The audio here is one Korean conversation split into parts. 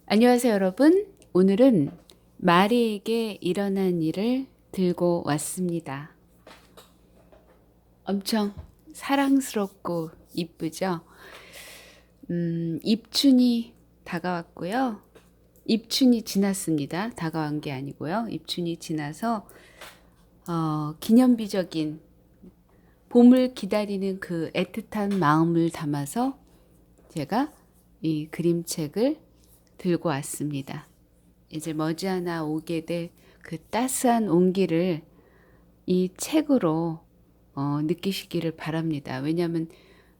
안녕하세요, 여러분. 오늘은 마리에게 일어난 일을 들고 왔습니다. 엄청 사랑스럽고 이쁘죠? 입춘이 다가왔고요. 입춘이 지났습니다. 다가온 게 아니고요. 입춘이 지나서 기념비적인 봄을 기다리는 그 애틋한 마음을 담아서 제가 이 그림책을 들고 왔습니다. 이제 머지않아 오게 될 그 따스한 온기를 이 책으로 느끼시기를 바랍니다. 왜냐하면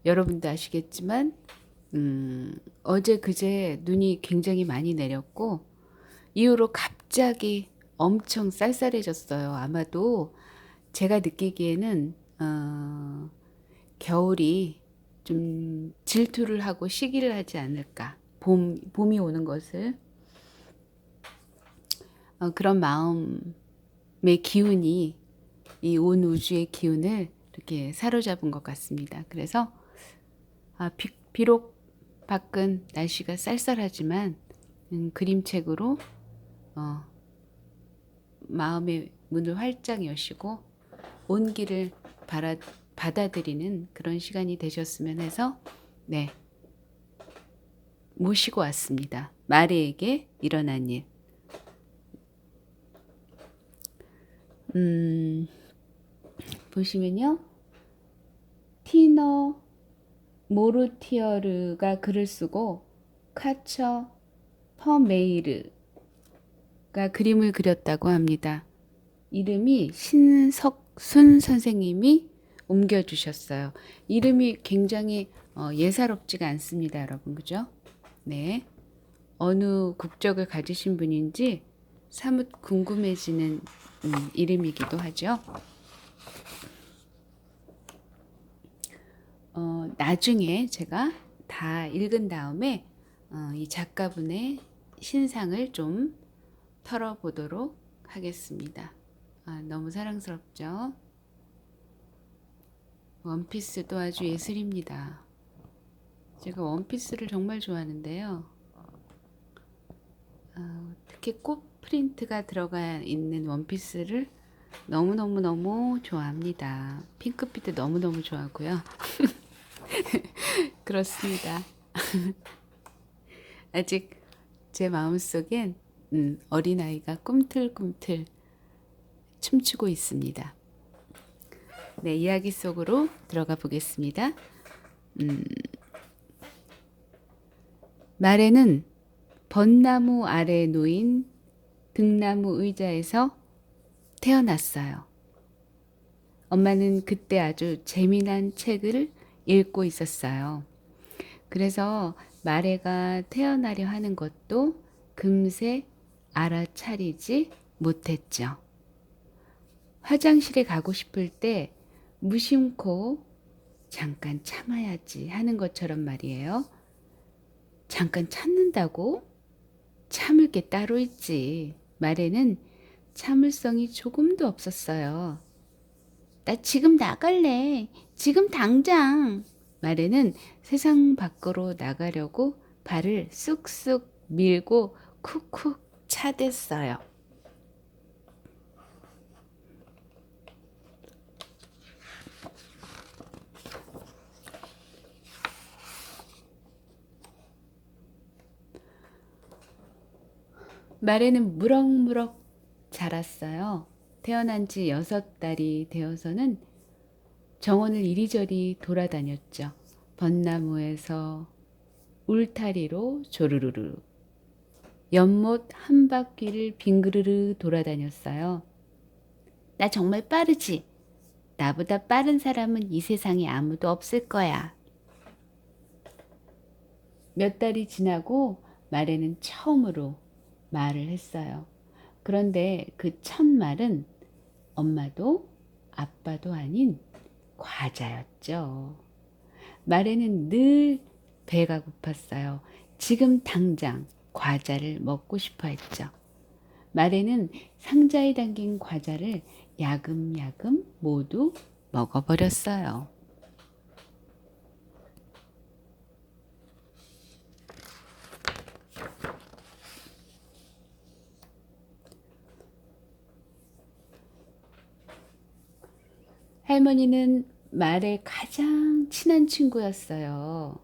여러분도 아시겠지만 어제 그제 눈이 굉장히 많이 내렸고 이후로 갑자기 엄청 쌀쌀해졌어요. 아마도 제가 느끼기에는 겨울이 좀 질투를 하고 시기를 하지 않을까. 봄이 오는 것을 그런 마음의 기운이 이 온 우주의 기운을 이렇게 사로잡은 것 같습니다. 그래서 비록 밖은 날씨가 쌀쌀하지만 그림책으로 마음의 문을 활짝 여시고 온기를 받아들이는 그런 시간이 되셨으면 해서 네, 모시고 왔습니다. 마리에게 일어난 일. 보시면요. 티너 모르티어르가 글을 쓰고 카처 퍼메이르가 그림을 그렸다고 합니다. 이름이 신석순 선생님이 옮겨주셨어요. 이름이 굉장히 예사롭지가 않습니다, 여러분. 그죠? 네. 어느 국적을 가지신 분인지 사뭇 궁금해지는 이름이기도 하죠. 나중에 제가 다 읽은 다음에 이 작가분의 신상을 좀 털어보도록 하겠습니다. 너무 사랑스럽죠? 원피스도 아주 예술입니다. 제가 원피스를 정말 좋아하는데요. 특히 꽃 프린트가 들어가 있는 원피스를 너무너무너무 좋아합니다. 핑크빛도 너무너무 좋아하고요. 그렇습니다. 아직 제 마음속엔 어린아이가 꿈틀꿈틀 춤추고 있습니다. 네, 이야기 속으로 들어가 보겠습니다. 말에는 벚나무 아래 놓인 등나무 의자에서 태어났어요. 엄마는 그때 아주 재미난 책을 읽고 있었어요. 그래서 마레가 태어나려 하는 것도 금세 알아차리지 못했죠. 화장실에 가고 싶을 때 무심코 잠깐 참아야지 하는 것처럼 말이에요. 잠깐 참는다고? 참을 게 따로 있지. 말에는 참을성이 조금도 없었어요. 나 지금 나갈래. 지금 당장. 말에는 세상 밖으로 나가려고 발을 쑥쑥 밀고 쿡쿡 차댔어요. 말에는 무럭무럭 자랐어요. 태어난 지 6달이 되어서는 정원을 이리저리 돌아다녔죠. 벚나무에서 울타리로 조르르르, 연못 한 바퀴를 빙그르르 돌아다녔어요. 나 정말 빠르지? 나보다 빠른 사람은 이 세상에 아무도 없을 거야. 몇 달이 지나고 말에는 처음으로 말을 했어요. 그런데 그 첫 말은 엄마도 아빠도 아닌 과자였죠. 말에는 늘 배가 고팠어요. 지금 당장 과자를 먹고 싶어 했죠. 말에는 상자에 담긴 과자를 야금야금 모두 먹어버렸어요. 할머니는 말의 가장 친한 친구였어요.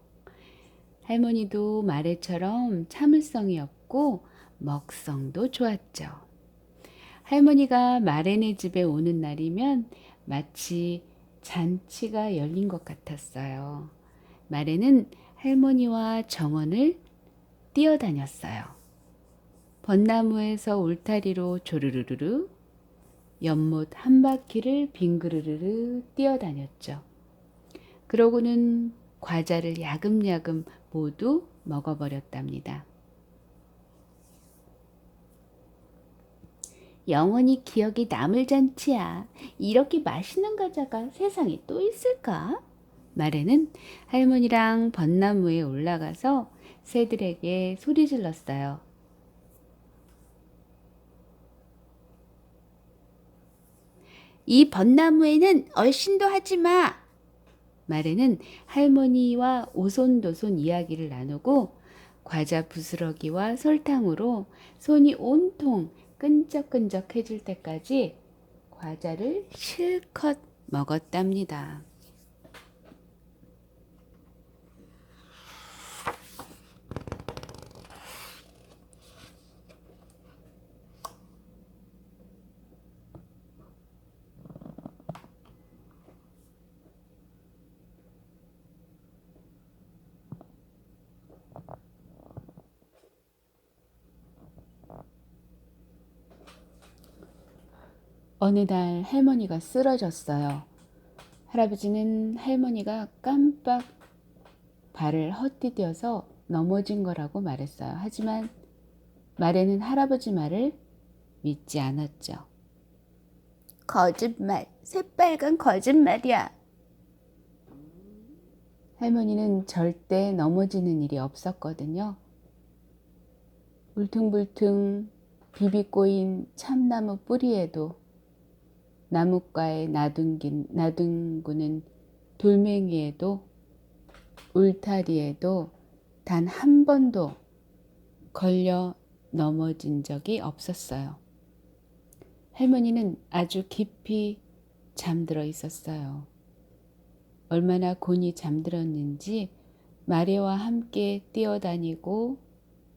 할머니도 말에처럼 참을성이 없고 먹성도 좋았죠. 할머니가 마레네 집에 오는 날이면 마치 잔치가 열린 것 같았어요. 마레는 할머니와 정원을 뛰어다녔어요. 벚나무에서 울타리로 조르르르르, 연못 한 바퀴를 빙그르르르 뛰어다녔죠. 그러고는 과자를 야금야금 모두 먹어버렸답니다. 영원히 기억이 남을 잔치야. 이렇게 맛있는 과자가 세상에 또 있을까? 마레는 할머니랑 벚나무에 올라가서 새들에게 소리 질렀어요. 이 벚나무에는 얼씬도 하지 마. 마레는 할머니와 오손도손 이야기를 나누고 과자 부스러기와 설탕으로 손이 온통 끈적끈적해질 때까지 과자를 실컷 먹었답니다. 어느 날 할머니가 쓰러졌어요. 할아버지는 할머니가 깜빡 발을 헛디뎌서 넘어진 거라고 말했어요. 하지만 마레는 할아버지 말을 믿지 않았죠. 거짓말, 새빨간 거짓말이야. 할머니는 절대 넘어지는 일이 없었거든요. 울퉁불퉁 비비꼬인 참나무 뿌리에도 나뭇가에 나둥구는 돌멩이에도 울타리에도 단 한 번도 걸려 넘어진 적이 없었어요. 할머니는 아주 깊이 잠들어 있었어요. 얼마나 곤히 잠들었는지 마레와 함께 뛰어다니고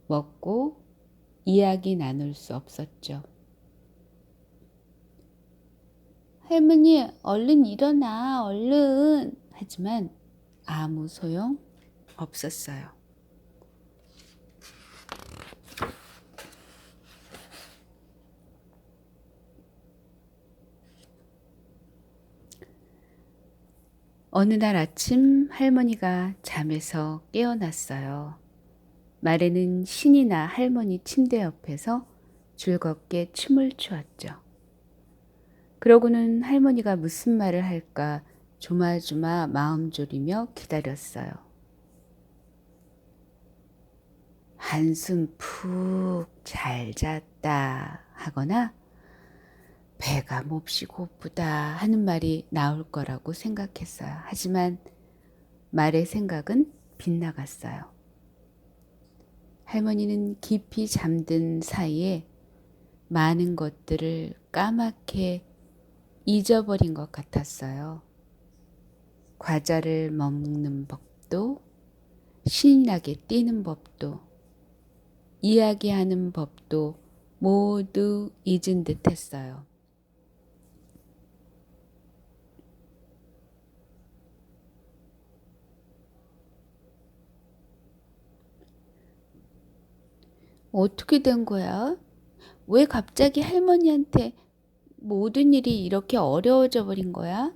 먹고 이야기 나눌 수 없었죠. 할머니, 얼른 일어나, 얼른. 하지만 아무 소용 없었어요. 어느 날 아침 할머니가 잠에서 깨어났어요. 마레는 신이 나 할머니 침대 옆에서 즐겁게 춤을 추었죠. 그러고는 할머니가 무슨 말을 할까 조마조마 마음 졸이며 기다렸어요. 한숨 푹 잘 잤다 하거나 배가 몹시 고프다 하는 말이 나올 거라고 생각했어요. 하지만 말의 생각은 빗나갔어요. 할머니는 깊이 잠든 사이에 많은 것들을 까맣게 잊어버린 것 같았어요. 과자를 먹는 법도, 신나게 뛰는 법도, 이야기하는 법도 모두 잊은 듯 했어요. 어떻게 된 거야? 왜 갑자기 할머니한테 모든 일이 이렇게 어려워져 버린 거야?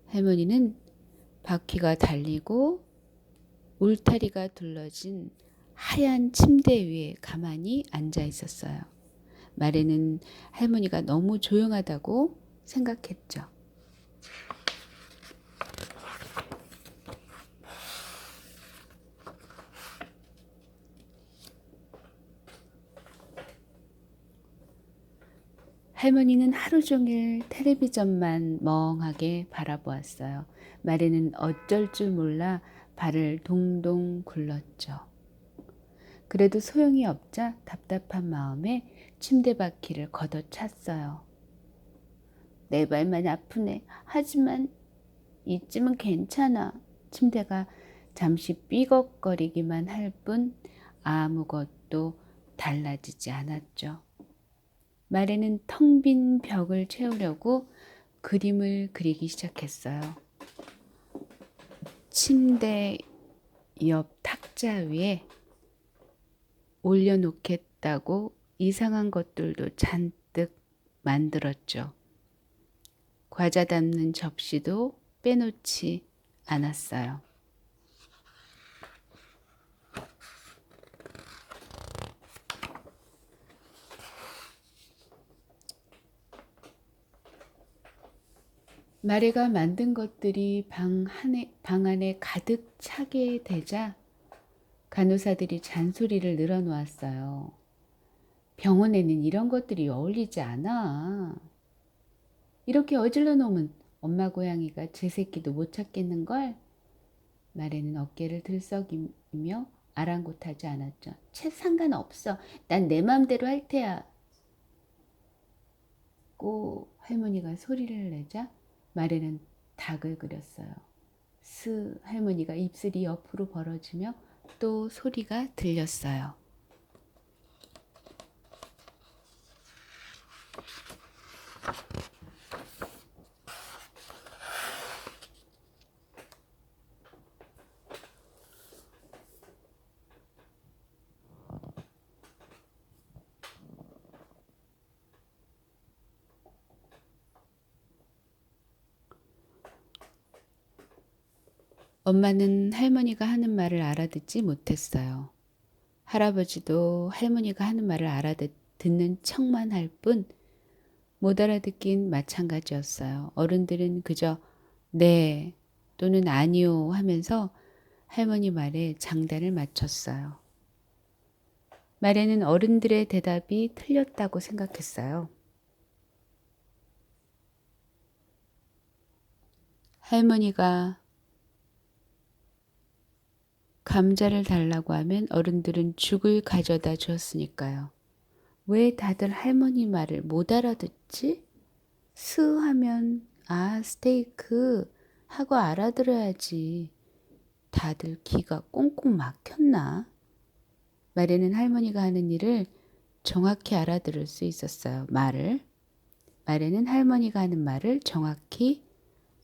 할머니는 바퀴가 달리고 울타리가 둘러진 하얀 침대 위에 가만히 앉아 있었어요. 마레는 할머니가 너무 조용하다고 생각했죠. 할머니는 하루 종일 텔레비전만 멍하게 바라보았어요. 마레는 어쩔 줄 몰라 발을 동동 굴렀죠. 그래도 소용이 없자 답답한 마음에 침대 바퀴를 걷어찼어요. 내 발만 아프네. 하지만 이쯤은 괜찮아. 침대가 잠시 삐걱거리기만 할 뿐 아무것도 달라지지 않았죠. 말에는 텅 빈 벽을 채우려고 그림을 그리기 시작했어요. 침대 옆 탁자 위에 올려놓겠다고 이상한 것들도 잔뜩 만들었죠. 과자 담는 접시도 빼놓지 않았어요. 마레가 만든 것들이 방 안에 가득 차게 되자 간호사들이 잔소리를 늘어놓았어요. 병원에는 이런 것들이 어울리지 않아. 이렇게 어질러 놓으면 엄마 고양이가 제 새끼도 못 찾겠는걸? 마레는 어깨를 들썩이며 아랑곳하지 않았죠. 채 상관없어. 난 내 맘대로 할 테야. 고 할머니가 소리를 내자 마레는 닭을 그렸어요. 할머니가 입술이 옆으로 벌어지며 또 소리가 들렸어요. 엄마는 할머니가 하는 말을 알아듣지 못했어요. 할아버지도 할머니가 하는 말을 알아듣는 척만 할 뿐 못 알아듣긴 마찬가지였어요. 어른들은 그저 네 또는 아니요 하면서 할머니 말에 장단을 맞췄어요. 말에는 어른들의 대답이 틀렸다고 생각했어요. 할머니가 감자를 달라고 하면 어른들은 죽을 가져다 주었으니까요. 왜 다들 할머니 말을 못 알아듣지? 하면 스테이크 하고 알아들어야지. 다들 귀가 꽁꽁 막혔나? 말에는 할머니가 하는 일을 정확히 알아들을 수 있었어요. 말에는 할머니가 하는 말을 정확히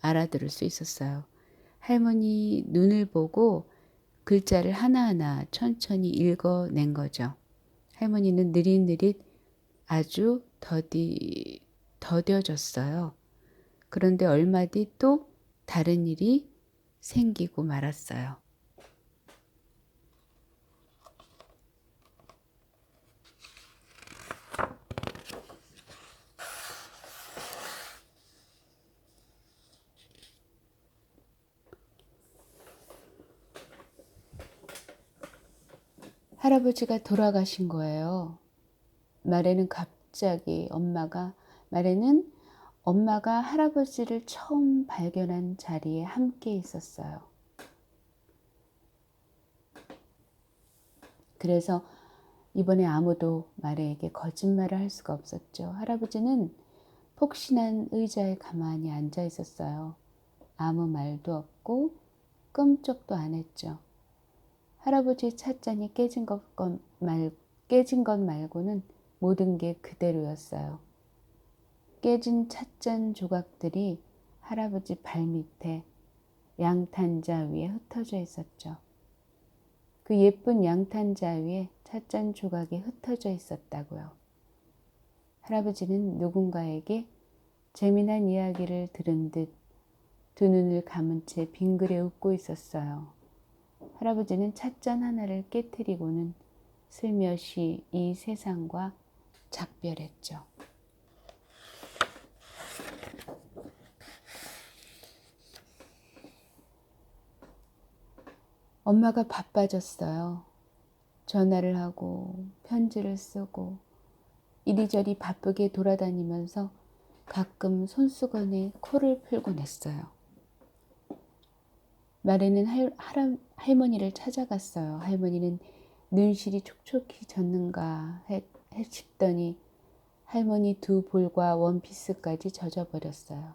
알아들을 수 있었어요. 할머니 눈을 보고 글자를 하나하나 천천히 읽어낸 거죠. 할머니는 느릿느릿 아주 더뎌졌어요. 그런데 얼마 뒤 또 다른 일이 생기고 말았어요. 할아버지가 돌아가신 거예요. 말에는 갑자기 엄마가 할아버지를 처음 발견한 자리에 함께 있었어요. 그래서 이번에 아무도 말에게 거짓말을 할 수가 없었죠. 할아버지는 폭신한 의자에 가만히 앉아 있었어요. 아무 말도 없고 끔찍도 안 했죠. 할아버지 찻잔이 깨진 것 말고는 모든 게 그대로였어요. 깨진 찻잔 조각들이 할아버지 발밑에 양탄자 위에 흩어져 있었죠. 그 예쁜 양탄자 위에 찻잔 조각이 흩어져 있었다고요. 할아버지는 누군가에게 재미난 이야기를 들은 듯 두 눈을 감은 채 빙그레 웃고 있었어요. 할아버지는 찻잔 하나를 깨트리고는 슬며시 이 세상과 작별했죠. 엄마가 바빠졌어요. 전화를 하고 편지를 쓰고 이리저리 바쁘게 돌아다니면서 가끔 손수건에 코를 풀곤 했어요. 말에는 할머니를 찾아갔어요. 할머니는 눈실이 촉촉히 졌는가 싶더니 할머니 두 볼과 원피스까지 젖어버렸어요.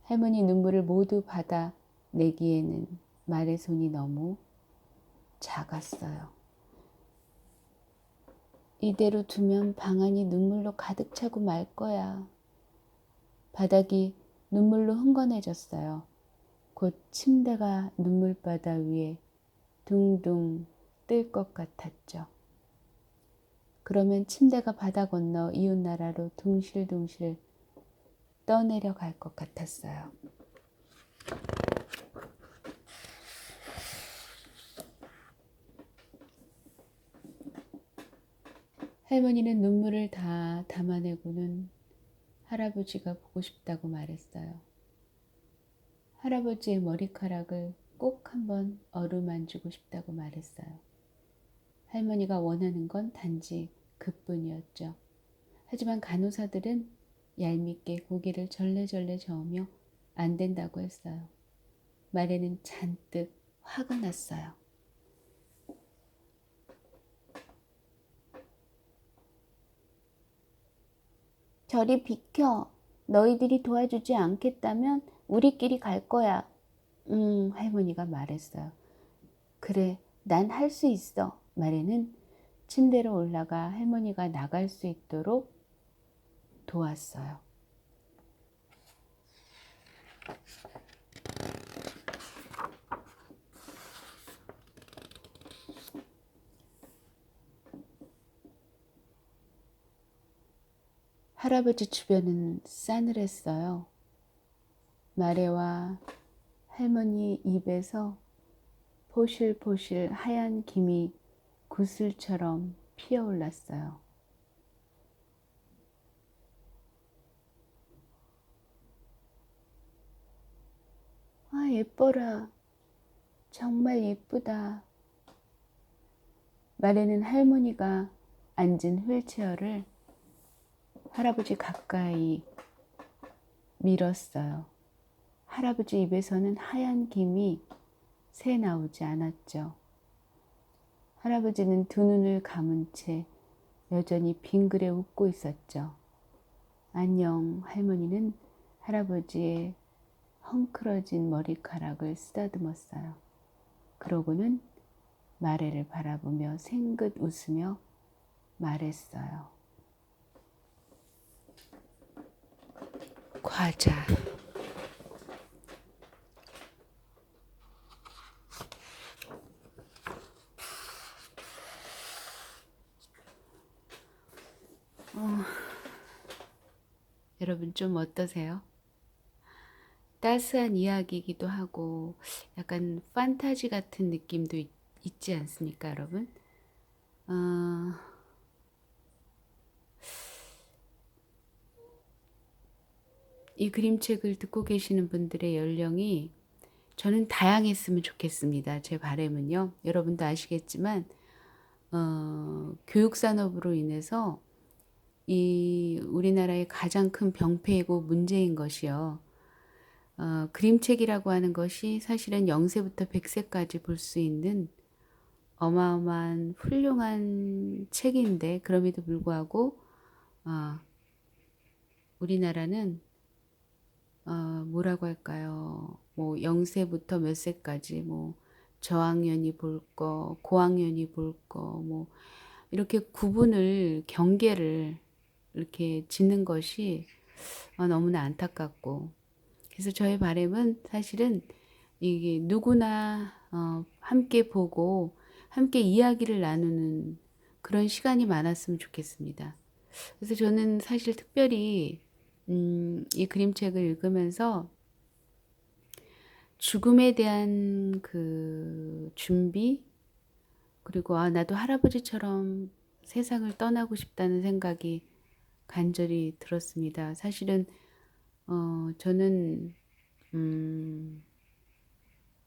할머니 눈물을 모두 받아내기에는 말의 손이 너무 작았어요. 이대로 두면 방 안이 눈물로 가득 차고 말 거야. 바닥이 눈물로 흥건해졌어요. 곧 침대가 눈물바다 위에 둥둥 뜰 것 같았죠. 그러면 침대가 바다 건너 이웃나라로 둥실둥실 떠내려갈 것 같았어요. 할머니는 눈물을 다 담아내고는 할아버지가 보고 싶다고 말했어요. 할아버지의 머리카락을 꼭 한번 어루만지고 싶다고 말했어요. 할머니가 원하는 건 단지 그뿐이었죠. 하지만 간호사들은 얄밉게 고개를 절레절레 저으며 안 된다고 했어요. 말에는 잔뜩 화가 났어요. 저리 비켜. 너희들이 도와주지 않겠다면 우리끼리 갈 거야. 할머니가 말했어요. 그래, 난 할 수 있어. 말에는 침대로 올라가 할머니가 나갈 수 있도록 도왔어요. 할아버지 주변은 싸늘했어요. 마레와 할머니 입에서 포실포실 하얀 김이 구슬처럼 피어올랐어요. 아, 예뻐라. 정말 예쁘다. 마레는 할머니가 앉은 휠체어를 할아버지 가까이 밀었어요. 할아버지 입에서는 하얀 김이 새 나오지 않았죠. 할아버지는 두 눈을 감은 채 여전히 빙그레 웃고 있었죠. 안녕. 할머니는 할아버지의 헝클어진 머리카락을 쓰다듬었어요. 그러고는 마레를 바라보며 생긋 웃으며 말했어요. 과자. 여러분 좀 어떠세요? 따스한 이야기이기도 하고 약간 판타지 같은 느낌도 있지 않습니까, 여러분? 이 그림책을 듣고 계시는 분들의 연령이 저는 다양했으면 좋겠습니다. 제 바람은요. 여러분도 아시겠지만 교육산업으로 인해서 이 우리나라의 가장 큰 병폐이고 문제인 것이요. 그림책이라고 하는 것이 사실은 0세부터 100세까지 볼 수 있는 어마어마한 훌륭한 책인데 그럼에도 불구하고 우리나라는 뭐라고 할까요? 뭐 0세부터 몇 세까지 뭐 저학년이 볼 거, 고학년이 볼 거, 뭐 이렇게 구분을 경계를 이렇게 짓는 것이 너무나 안타깝고 그래서 저의 바람은 사실은 이게 누구나 함께 보고 함께 이야기를 나누는 그런 시간이 많았으면 좋겠습니다. 그래서 저는 사실 특별히 이 그림책을 읽으면서 죽음에 대한 그 준비 그리고 나도 할아버지처럼 세상을 떠나고 싶다는 생각이 간절히 들었습니다. 사실은 저는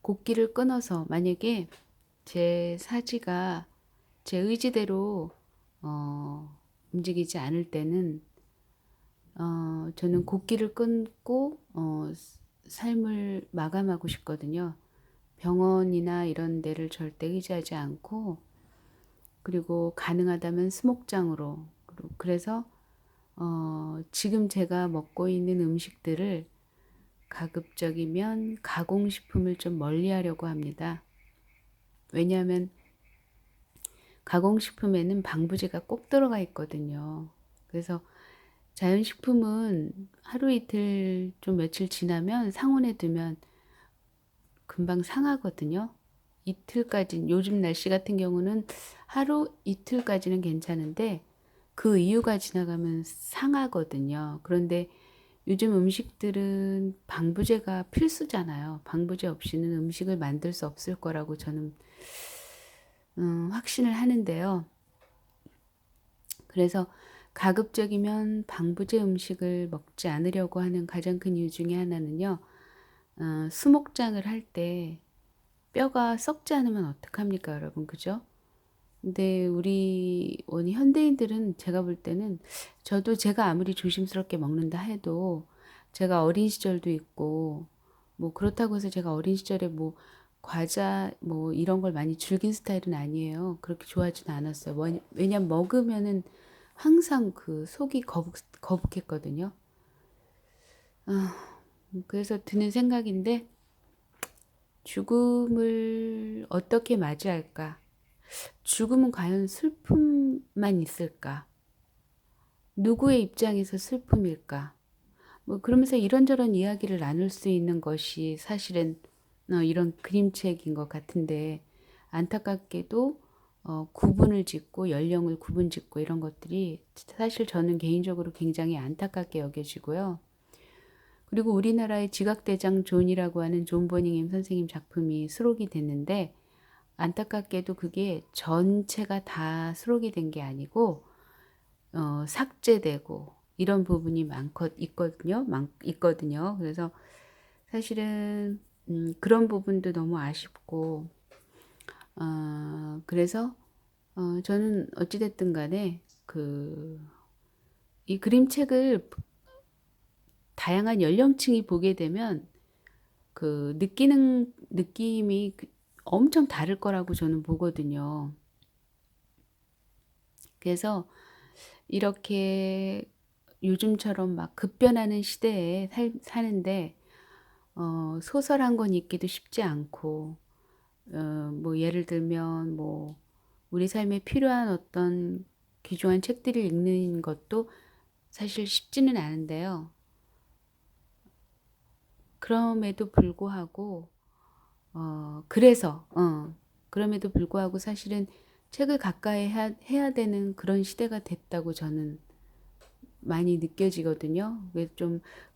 곡기를 끊어서 만약에 제 사지가 제 의지대로 움직이지 않을 때는 저는 곡기를 끊고 삶을 마감하고 싶거든요. 병원이나 이런 데를 절대 의지하지 않고 그리고 가능하다면 수목장으로 그래서 지금 제가 먹고 있는 음식들을 가급적이면 가공식품을 좀 멀리 하려고 합니다. 왜냐하면 가공식품에는 방부제가 꼭 들어가 있거든요. 그래서 자연식품은 하루 이틀 좀 며칠 지나면 상온에 두면 금방 상하거든요. 이틀까지, 요즘 날씨 같은 경우는 하루 이틀까지는 괜찮은데 그 이유가 지나가면 상하거든요. 그런데 요즘 음식들은 방부제가 필수잖아요. 방부제 없이는 음식을 만들 수 없을 거라고 저는 확신을 하는데요. 그래서 가급적이면 방부제 음식을 먹지 않으려고 하는 가장 큰 이유 중에 하나는요. 수목장을 할 때 뼈가 썩지 않으면 어떡합니까, 여러분? 그죠? 근데 우리 현대인들은 제가 볼 때는 저도 제가 아무리 조심스럽게 먹는다 해도 제가 어린 시절도 있고 뭐 그렇다고 해서 제가 어린 시절에 뭐 과자 뭐 이런 걸 많이 즐긴 스타일은 아니에요. 그렇게 좋아하지는 않았어요. 왜냐면 먹으면은 항상 그 속이 거북했거든요. 그래서 드는 생각인데 죽음을 어떻게 맞이할까? 죽음은 과연 슬픔만 있을까? 누구의 입장에서 슬픔일까? 뭐 그러면서 이런저런 이야기를 나눌 수 있는 것이 사실은 이런 그림책인 것 같은데 안타깝게도 구분을 짓고 연령을 구분 짓고 이런 것들이 사실 저는 개인적으로 굉장히 안타깝게 여겨지고요. 그리고 우리나라의 지각대장 존이라고 하는 존 버닝엄 선생님 작품이 수록이 됐는데 안타깝게도 그게 전체가 다 수록이 된 게 아니고 삭제되고 이런 부분이 있거든요. 그래서 사실은 그런 부분도 너무 아쉽고 그래서 저는 어찌됐든 간에 이 그림책을 다양한 연령층이 보게 되면 그 느끼는 느낌이 엄청 다를 거라고 저는 보거든요. 그래서 이렇게 요즘처럼 막 급변하는 시대에 사는데 소설 한 권 읽기도 쉽지 않고 뭐 예를 들면 뭐 우리 삶에 필요한 어떤 귀중한 책들을 읽는 것도 사실 쉽지는 않은데요. 그럼에도 불구하고 그럼에도 불구하고 사실은 책을 가까이 해야 되는 그런 시대가 됐다고 저는 많이 느껴지거든요.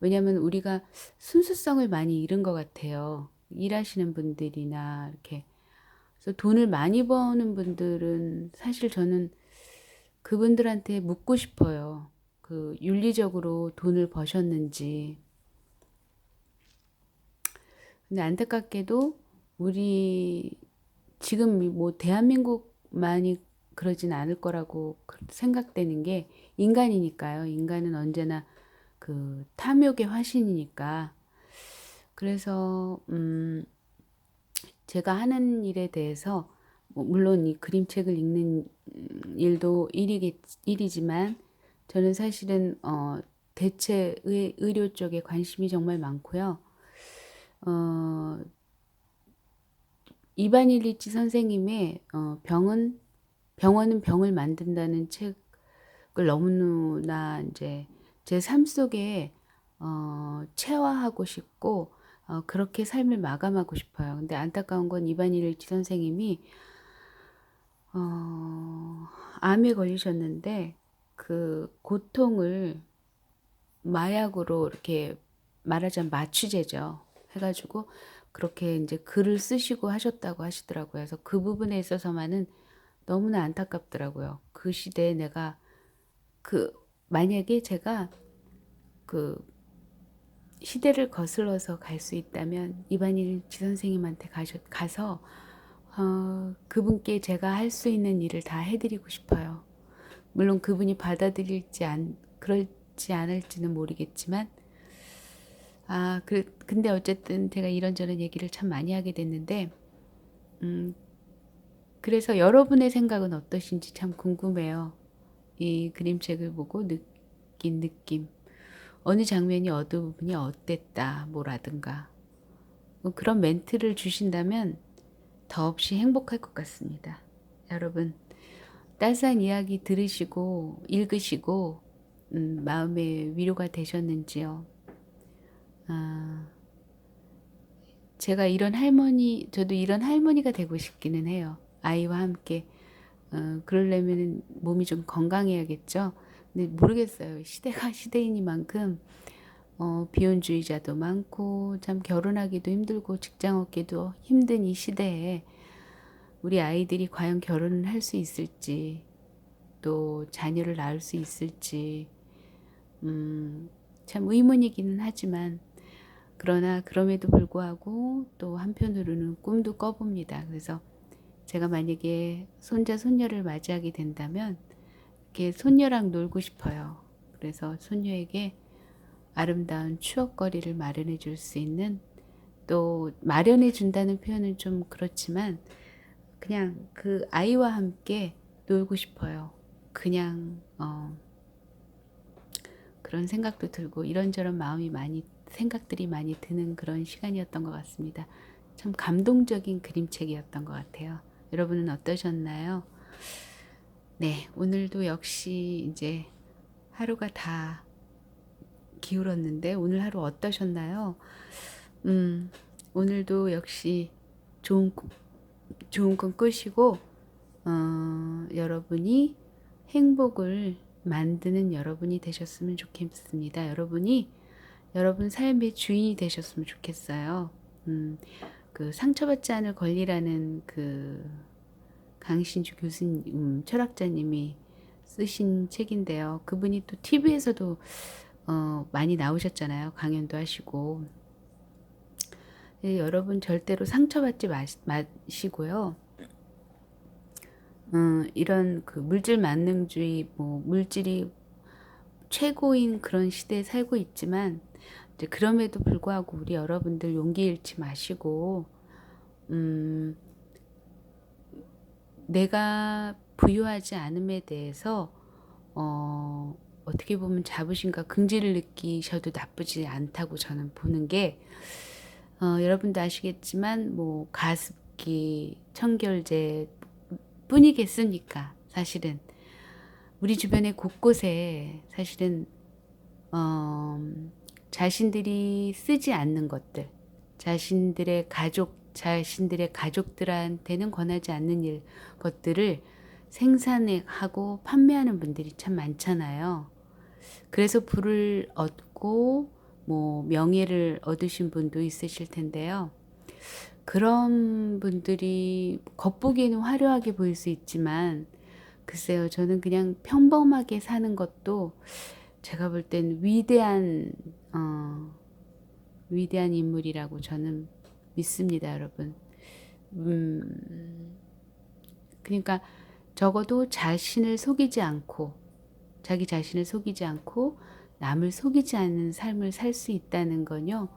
왜냐면 우리가 순수성을 많이 잃은 것 같아요. 일하시는 분들이나 이렇게. 그래서 돈을 많이 버는 분들은 사실 저는 그분들한테 묻고 싶어요. 그 윤리적으로 돈을 버셨는지. 근데 안타깝게도 우리 지금 뭐 대한민국만이 그러진 않을 거라고 생각되는 게 인간이니까요. 인간은 언제나 그 탐욕의 화신이니까. 그래서 제가 하는 일에 대해서 뭐 물론 이 그림책을 읽는 일도 일이지만 저는 사실은 대체 의료 쪽에 관심이 정말 많고요. 어, 이반 일리치 선생님의 병원은 병을 만든다는 책을 너무나 이제 제 삶 속에 체화하고 싶고 그렇게 삶을 마감하고 싶어요. 근데 안타까운 건 이반 일리치 선생님이 암에 걸리셨는데 그 고통을 마약으로 이렇게 말하자면 마취제죠. 해가지고 그렇게 이제 글을 쓰시고 하셨다고 하시더라고요. 그래서 그 부분에 있어서만은 너무나 안타깝더라고요. 그 시대에 내가 만약에 제가 그 시대를 거슬러서 갈 수 있다면 이반일치 선생님한테 가서 그분께 제가 할 수 있는 일을 다 해드리고 싶어요. 물론 그분이 그럴지 않을지는 모르겠지만 근데 어쨌든 제가 이런저런 얘기를 참 많이 하게 됐는데 그래서 여러분의 생각은 어떠신지 참 궁금해요. 이 그림책을 보고 느낀 느낌. 어느 장면이 어느 부분이 어땠다 뭐라든가 그런 멘트를 주신다면 더없이 행복할 것 같습니다. 여러분 따스한 이야기 들으시고 읽으시고 마음의 위로가 되셨는지요? 제가 저도 이런 할머니가 되고 싶기는 해요. 아이와 함께. 그러려면 몸이 좀 건강해야겠죠. 근데 모르겠어요. 시대가 시대이니만큼 비혼주의자도 많고 참 결혼하기도 힘들고 직장 얻기도 힘든 이 시대에 우리 아이들이 과연 결혼을 할 수 있을지 또 자녀를 낳을 수 있을지 참 의문이기는 하지만 그러나 그럼에도 불구하고 또 한편으로는 꿈도 꿔봅니다. 그래서 제가 만약에 손자 손녀를 맞이하게 된다면 이렇게 손녀랑 놀고 싶어요. 그래서 손녀에게 아름다운 추억거리를 마련해 줄 수 있는 또 마련해 준다는 표현은 좀 그렇지만 그냥 그 아이와 함께 놀고 싶어요. 그냥 그런 생각도 들고 이런저런 생각들이 많이 드는 그런 시간이었던 것 같습니다. 참 감동적인 그림책이었던 것 같아요. 여러분은 어떠셨나요? 네, 오늘도 역시 이제 하루가 다 기울었는데 오늘 하루 어떠셨나요? 오늘도 역시 좋은 꿈 꾸시고 여러분이 행복을 만드는 여러분이 되셨으면 좋겠습니다. 여러분이 여러분 삶의 주인이 되셨으면 좋겠어요. 그 상처받지 않을 권리라는 그 강신주 교수님, 철학자님이 쓰신 책인데요. 그분이 또 TV에서도 많이 나오셨잖아요. 강연도 하시고. 여러분 절대로 상처받지 마시고요. 이런 그 물질 만능주의, 물질이 최고인 그런 시대에 살고 있지만, 이제 그럼에도 불구하고 우리 여러분들 용기 잃지 마시고, 내가 부유하지 않음에 대해서, 어떻게 보면 자부심과 긍지를 느끼셔도 나쁘지 않다고 저는 보는 게, 여러분도 아시겠지만, 가습기, 청결제 뿐이겠습니까? 사실은. 우리 주변에 곳곳에 사실은, 자신들이 쓰지 않는 것들, 자신들의 가족들한테는 권하지 않는 것들을 생산하고 판매하는 분들이 참 많잖아요. 그래서 부를 얻고 명예를 얻으신 분도 있으실 텐데요. 그런 분들이 겉보기에는 화려하게 보일 수 있지만 글쎄요, 저는 그냥 평범하게 사는 것도 제가 볼 땐 위대한 인물이라고 저는 믿습니다, 여러분. 그러니까 적어도 자기 자신을 속이지 않고 남을 속이지 않는 삶을 살 수 있다는 건요,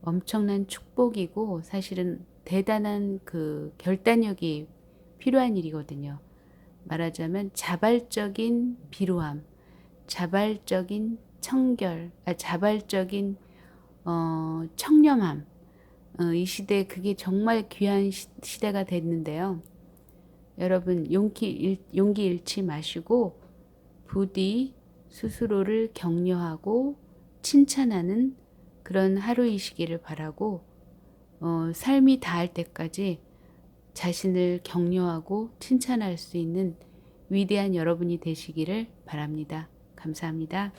엄청난 축복이고 사실은 대단한 그 결단력이 필요한 일이거든요. 말하자면 자발적인 비루함, 자발적인 자발적인 청렴함. 이 시대에 그게 정말 귀한 시대가 됐는데요. 여러분 용기 잃지 마시고 부디 스스로를 격려하고 칭찬하는 그런 하루이시기를 바라고 삶이 다할 때까지 자신을 격려하고 칭찬할 수 있는 위대한 여러분이 되시기를 바랍니다. 감사합니다.